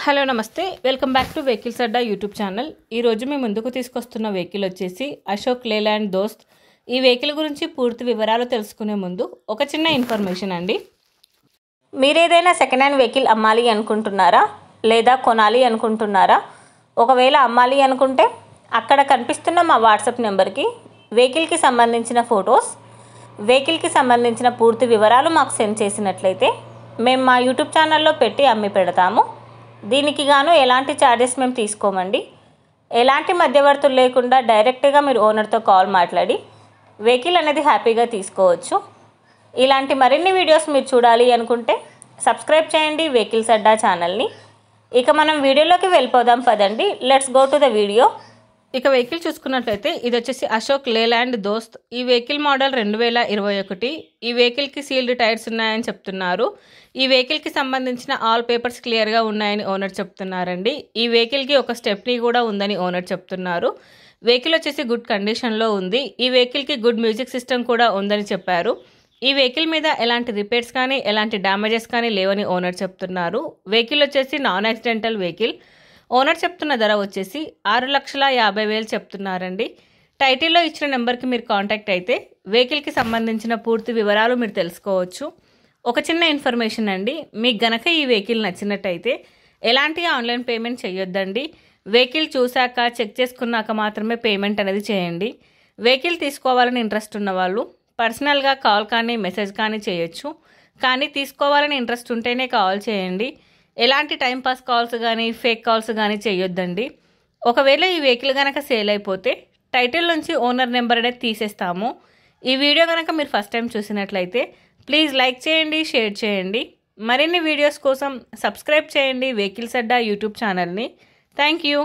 Hello నమస్తే welcome back to vehicles Adda YouTube channel. ఈరోజు మేము ముందుకు తీసుకొస్తున్న వెహికల్ వచ్చేసి అశోక్ లేలాండ్ దోస్త్. ఈ వెహికల్ గురించి పూర్తి వివరాలు తెలుసుకునే ముందు ఒక చిన్న ఇన్ఫర్మేషన్ అండి. మీరు ఏదైనా సెకండ్ హ్యాండ్ వెహికల్ అమ్మాలి అనుకుంటున్నారా లేదా కొనాలి అనుకుంటున్నారా? ఒకవేళ అమ్మాలి అనుకుంటే అక్కడ కనిపిస్తున్న మా వాట్సాప్ నెంబర్కి వెహికల్కి సంబంధించిన ఫొటోస్, వెహికల్కి సంబంధించిన పూర్తి వివరాలు మాకు సెండ్ చేసినట్లయితే మేము మా యూట్యూబ్ ఛానల్లో పెట్టి అమ్మి పెడతాము. దీనికి గాను ఎలాంటి ఛార్జెస్ మేము తీసుకోమండి. ఎలాంటి మధ్యవర్తులు లేకుండా డైరెక్ట్గా మీరు ఓనర్తో కాల్ మాట్లాడి వెహికల్ అనేది హ్యాపీగా తీసుకోవచ్చు. ఇలాంటి మరిన్ని వీడియోస్ మీరు చూడాలి అనుకుంటే సబ్స్క్రైబ్ చేయండి వెహికల్స్ అడ్డా ఛానల్ని. ఇక మనం వీడియోలోకి వెళ్ళిపోదాం పదండి. Let's go to the video. ఇక వెహికల్ చూసుకున్నట్లయితే ఇది వచ్చేసి అశోక్ లేలాండ్ దోస్త్. ఈ వెహికల్ మోడల్ 2021. ఈ వెహికల్కి సీల్డ్ టైర్స్ ఉన్నాయని చెప్తున్నారు. ఈ వెహికల్కి సంబంధించిన ఆల్ పేపర్స్ క్లియర్గా ఉన్నాయని ఓనర్ చెప్తున్నారండి. ఈ వెహికల్కి ఒక స్టెప్నీ కూడా ఉందని ఓనర్ చెప్తున్నారు. వెహికల్ వచ్చేసి గుడ్ కండిషన్లో ఉంది. ఈ వెహికల్కి గుడ్ మ్యూజిక్ సిస్టమ్ కూడా ఉందని చెప్పారు. ఈ వెహికల్ మీద ఎలాంటి రిపేర్స్ కానీ ఎలాంటి డ్యామేజెస్ కానీ లేవని ఓనర్ చెప్తున్నారు. వెహికల్ వచ్చేసి నాన్ యాక్సిడెంటల్ వెహికల్. ఓనర్ చెప్తున్న ధర వచ్చేసి 6,50,000 చెప్తున్నారండి. టైటిల్లో ఇచ్చిన నెంబర్కి మీరు కాంటాక్ట్ అయితే వెహికల్కి సంబంధించిన పూర్తి వివరాలు మీరు తెలుసుకోవచ్చు. ఒక చిన్న ఇన్ఫర్మేషన్ అండి, మీకు గనక ఈ వెహికల్ నచ్చినట్టయితే ఎలాంటి ఆన్లైన్ పేమెంట్ చేయొద్దండి. వెహికల్ చూశాక చెక్ చేసుకున్నాక మాత్రమే పేమెంట్ అనేది చేయండి. వెహికల్ తీసుకోవాలని ఇంట్రెస్ట్ ఉన్న వాళ్ళు పర్సనల్గా కాల్ కానీ మెసేజ్ కానీ చేయొచ్చు. కానీ తీసుకోవాలని ఇంట్రెస్ట్ ఉంటేనే కాల్ చేయండి. ఎలాంటి టైంపాస్ కాల్స్ కానీ ఫేక్ కాల్స్ కానీ చేయొద్దండి. ఒకవేళ ఈ వెహికల్ కనుక సేల్ అయిపోతే టైటిల్ నుంచి ఓనర్ నెంబర్ అనేది తీసేస్తాము. ఈ వీడియో కనుక మీరు ఫస్ట్ టైం చూసినట్లయితే ప్లీజ్ లైక్ చేయండి, షేర్ చేయండి. మరిన్ని వీడియోస్ కోసం సబ్స్క్రైబ్ చేయండి వెహికల్స్ అడ్డా యూట్యూబ్ ఛానల్ని. Thank you.